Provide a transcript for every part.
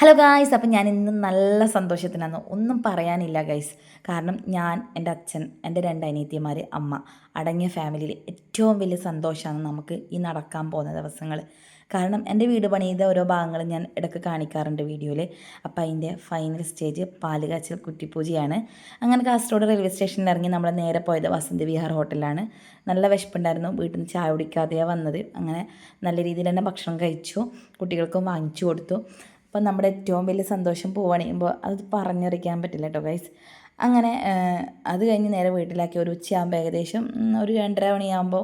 Hello guys, അപ്പം ഞാൻ ഇന്ന് നല്ല സന്തോഷത്തിനാണ്, ഒന്നും പറയാനില്ല ഗൈസ്. കാരണം ഞാൻ, എൻ്റെ അച്ഛൻ, എൻ്റെ രണ്ട് അനിയത്തിമാർ, അമ്മ അടങ്ങിയ ഫാമിലിയിൽ ഏറ്റവും വലിയ സന്തോഷമാണ് നമുക്ക് ഈ നടക്കാൻ പോകുന്ന ദിവസങ്ങൾ. കാരണം എൻ്റെ വീട് പണിയുടെ ഓരോ ഭാഗങ്ങൾ ഞാൻ ഇടയ്ക്ക് കാണിക്കാറുണ്ട് വീഡിയോയിൽ. അപ്പോൾ അതിൻ്റെ ഫൈനൽ സ്റ്റേജ് പാലുകാച്ചൽ കുറ്റിപ്പൂജയാണ്. അങ്ങനെ കാസർഗോഡ് റെയിൽവേ സ്റ്റേഷനിൽ ഇറങ്ങി നമ്മൾ നേരെ പോയത് വസന്ത് വിഹാർ ഹോട്ടലാണ്. നല്ല വിശപ്പുണ്ടായിരുന്നു, വീട്ടിൽ നിന്ന് ചായ കുടിക്കാതെയാണ് വന്നത്. അങ്ങനെ നല്ല രീതിയിൽ തന്നെ ഭക്ഷണം കഴിച്ചു, കുട്ടികൾക്കും വാങ്ങിച്ചു കൊടുത്തു. അപ്പം നമ്മുടെ ഏറ്റവും വലിയ സന്തോഷം പോവുകയാണെമ്പോൾ അത് പറഞ്ഞറിയിക്കാൻ പറ്റില്ല കേട്ടോ ഗൈസ്. അങ്ങനെ അത് കഴിഞ്ഞ് നേരെ വീട്ടിലാക്കി ഒരു ഉച്ചയാകുമ്പോൾ ഏകദേശം ഒരു 2:30 മണിയാകുമ്പോൾ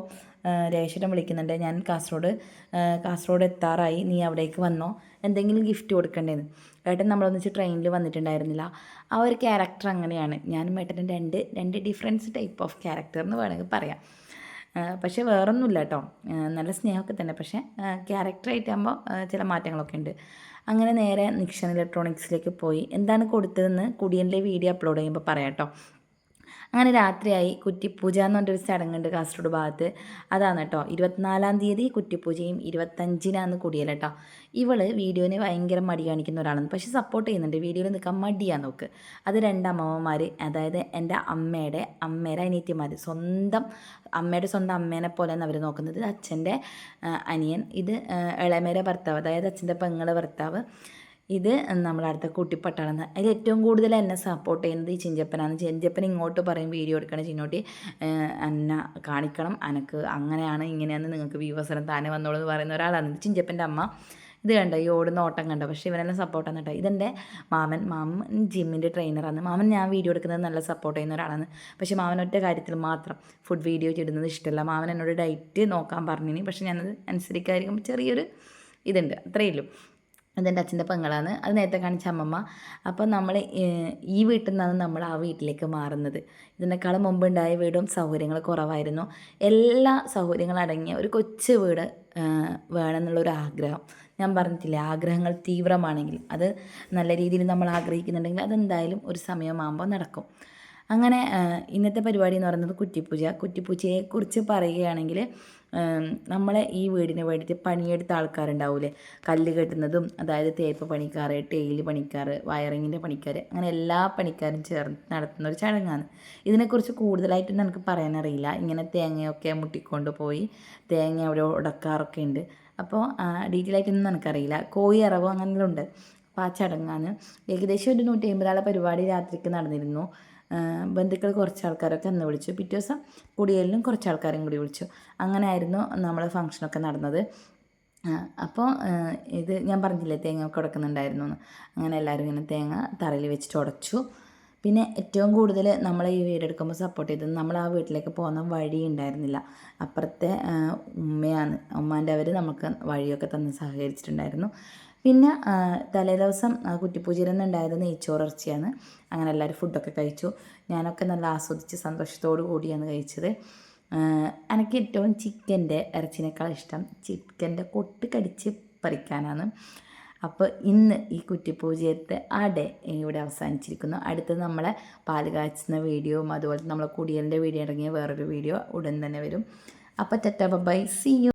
രേഷേട്ടൻ വിളിക്കുന്നുണ്ട്. ഞാൻ കാസർഗോഡ് എത്താറായി, നീ അവിടേക്ക് വന്നോ, എന്തെങ്കിലും ഗിഫ്റ്റ് കൊടുക്കണ്ടേന്ന്. ഏട്ടൻ നമ്മളൊന്നിച്ച് ട്രെയിനിൽ വന്നിട്ടുണ്ടായിരുന്നില്ല. ആ ഒരു ക്യാരക്ടർ അങ്ങനെയാണ്. ഞാനും ഏട്ടനും രണ്ട് ഡിഫറൻസ് ടൈപ്പ് ഓഫ് ക്യാരക്ടർ എന്ന് വേണമെങ്കിൽ പറയാം. പക്ഷേ വേറൊന്നുമില്ല കേട്ടോ, നല്ല സ്നേഹമൊക്കെ തന്നെ. പക്ഷേ ക്യാരക്ടറായിട്ടാകുമ്പോൾ ചില മാറ്റങ്ങളൊക്കെ ഉണ്ട്. അങ്ങനെ നേരെ നിക്ഷൻ ഇലക്ട്രോണിക്സിലേക്ക് പോയി. എന്താണ് കൊടുത്തതെന്ന് കുടിയനിലെ വീഡിയോ അപ്ലോഡ് ചെയ്യുമ്പോൾ പറയാം കേട്ടോ. അങ്ങനെ രാത്രിയായി. കുറ്റിപ്പൂജ എന്ന് പറഞ്ഞൊരു ചടങ്ങുണ്ട് കാസർഗോഡ് ഭാഗത്ത്, അതാണ് കേട്ടോ. 24-ാം തീയതി കുറ്റിപ്പൂജയും 25-നാണ് കുടിയൽ കേട്ടോ. ഇവള് വീഡിയോന് ഭയങ്കര മടി കാണിക്കുന്ന ഒരാളാണ്, പക്ഷെ സപ്പോർട്ട് ചെയ്യുന്നുണ്ട്. വീഡിയോയിൽ നിൽക്കാൻ മടിയാണ് നോക്ക്. അത് രണ്ടമ്മമാർ, അതായത് എൻ്റെ അമ്മയുടെ അനിയത്തിമാർ, അമ്മയുടെ സ്വന്തം അമ്മേനെ പോലെയാണ് അവർ നോക്കുന്നത്. അച്ഛൻ്റെ അനിയൻ, ഇത് ഇളമേരെ ഭർത്താവ്, അതായത് അച്ഛൻ്റെ പെങ്ങളെ ഭർത്താവ്. ഇത് നമ്മളടുത്ത കുട്ടിപ്പട്ടാളെന്ന്. അതിൽ ഏറ്റവും കൂടുതൽ എന്നെ സപ്പോർട്ട് ചെയ്യുന്നത് ഈ ചിഞ്ചപ്പനാണ്. ചിഞ്ചപ്പൻ ഇങ്ങോട്ട് പറയും വീഡിയോ എടുക്കണം ചിന്നോട്ടി, എന്നെ കാണിക്കണം, എനിക്ക് അങ്ങനെയാണ് ഇങ്ങനെയാണ്, നിങ്ങൾക്ക് വ്യൂവേഴ്സിനെ താനെ വന്നോളൂ എന്ന് പറയുന്ന ഒരാളാണ് ചിഞ്ചപ്പൻ്റെ അമ്മ. ഇത് കണ്ടോ, ഈ ഓടുന്ന ഓട്ടം കണ്ടോ. പക്ഷേ ഇവനെല്ലാം സപ്പോർട്ടാണ് കേട്ടോ. ഇതെൻ്റെ മാമൻ ജിമ്മിൻ്റെ ട്രെയിനറാണ്. മാമൻ ഞാൻ വീഡിയോ എടുക്കുന്നത് നല്ല സപ്പോർട്ട് ചെയ്യുന്ന ഒരാളാണ്. പക്ഷേ മാമൻ ഒറ്റ കാര്യത്തിൽ മാത്രം ഫുഡ് വീഡിയോ ഇടുന്നത് ഇഷ്ടമല്ല. മാമൻ എന്നോട് ഡയറ്റ് നോക്കാൻ പറഞ്ഞിനി, പക്ഷേ ഞാനത് അനുസരിക്കാതിരിക്കും ചെറിയൊരു ഇതുണ്ട്, അത്രയേ ഉള്ളൂ. അതെൻ്റെ അച്ഛൻ്റെ പെങ്ങളാണ്, അത് നേരത്തെ കാണിച്ച അമ്മമ്മ. അപ്പോൾ നമ്മൾ ഈ വീട്ടിൽ നിന്നാണ് നമ്മൾ ആ വീട്ടിലേക്ക് മാറുന്നത്. ഇതിനേക്കാളും മുമ്പുണ്ടായ വീടും സൗകര്യങ്ങൾ കുറവായിരുന്നു. എല്ലാ സൗകര്യങ്ങളും അടങ്ങിയ ഒരു കൊച്ചു വീട് വേണമെന്നുള്ളൊരു ആഗ്രഹം. ഞാൻ പറഞ്ഞിട്ടില്ലേ, ആഗ്രഹങ്ങൾ തീവ്രമാണെങ്കിൽ, അത് നല്ല രീതിയിൽ നമ്മൾ ആഗ്രഹിക്കുന്നുണ്ടെങ്കിൽ അതെന്തായാലും ഒരു സമയമാകുമ്പോൾ നടക്കും. അങ്ങനെ ഇന്നത്തെ പരിപാടി എന്ന് പറയുന്നത് കുറ്റിപ്പൂജയെക്കുറിച്ച് പറയുകയാണെങ്കിൽ, നമ്മളെ ഈ വീടിന് വേണ്ടിയിട്ട് പണിയെടുത്ത ആൾക്കാരുണ്ടാവില്ലേ, കല്ല് കെട്ടുന്നതും, അതായത് തേപ്പ് പണിക്കാർ, ടൈല് പണിക്കാർ, വയറിങ്ങിൻ്റെ പണിക്കാർ, അങ്ങനെ എല്ലാ പണിക്കാരും ചേർന്ന് നടത്തുന്ന ഒരു ചടങ്ങാണ്. ഇതിനെക്കുറിച്ച് കൂടുതലായിട്ടൊന്നും എനിക്ക് പറയാനറിയില്ല. ഇങ്ങനെ തേങ്ങയൊക്കെ മുട്ടിക്കൊണ്ട് പോയി തേങ്ങ അവിടെ ഉടക്കാറൊക്കെ ഉണ്ട്. അപ്പോൾ ഡീറ്റെയിൽ ആയിട്ടൊന്നും എനിക്കറിയില്ല. കോഴി അറവോ അങ്ങനെയെല്ലാം ഉണ്ട്. അപ്പോൾ ആ ചടങ്ങാണ്. ഏകദേശം ഒരു 150 ആളെ പരിപാടി രാത്രിക്ക് നടന്നിരുന്നു. ബന്ധുക്കൾ കുറച്ച് ആൾക്കാരൊക്കെ അന്ന് വിളിച്ചു. പിറ്റേ ദിവസം കുടിയേലിനും കുറച്ച് ആൾക്കാരും കൂടി വിളിച്ചു. അങ്ങനെ ആയിരുന്നു നമ്മളെ ഫംഗ്ഷനൊക്കെ നടന്നത്. അപ്പോൾ ഇത് ഞാൻ പറഞ്ഞില്ലേ, തേങ്ങ ഒക്കെ ഉടക്കുന്നുണ്ടായിരുന്നു എന്ന്. അങ്ങനെ എല്ലാവരും ഇങ്ങനെ തേങ്ങ തറയിൽ വെച്ചിട്ട് ഉടച്ചു. പിന്നെ ഏറ്റവും കൂടുതൽ നമ്മളെ ഈ വീടെടുക്കുമ്പോൾ സപ്പോർട്ട് ചെയ്തത്, നമ്മൾ ആ വീട്ടിലേക്ക് പോകുന്ന വഴി ഉണ്ടായിരുന്നില്ല. അപ്പുറത്തെ ഉമ്മയാണ്, ഉമ്മാൻ്റെ അവർ നമുക്ക് വഴിയൊക്കെ തന്ന് സഹകരിച്ചിട്ടുണ്ടായിരുന്നു. പിന്നെ തലേ ദിവസം കുറ്റിപ്പൂജയിൽ നിന്ന് ഉണ്ടായത് നെയ്ച്ചോറിറച്ചിയാണ്. അങ്ങനെ എല്ലാവരും ഫുഡൊക്കെ കഴിച്ചു. ഞാനൊക്കെ നല്ല ആസ്വദിച്ച് സന്തോഷത്തോടു കൂടിയാണ് കഴിച്ചത്. എനിക്ക് ഏറ്റവും ചിക്കൻ്റെ ഇറച്ചിനേക്കാൾ ഇഷ്ടം ചിക്കൻ്റെ കൊട്ട് കടിച്ച് പറിക്കാനാണ്. അപ്പോൾ ഇന്ന് ഈ കുറ്റിപ്പൂജയത്തെ ആ ഡേ ഇവിടെ അവസാനിച്ചിരിക്കുന്നു. അടുത്തത് നമ്മളെ പാല് കാച്ചുന്ന വീഡിയോയും അതുപോലെ നമ്മളെ കുടിയലിൻ്റെ വീഡിയോ അടങ്ങിയ വേറൊരു വീഡിയോ ഉടൻ തന്നെ വരും. അപ്പോൾ ടാറ്റാ ബൈ, സീ യു.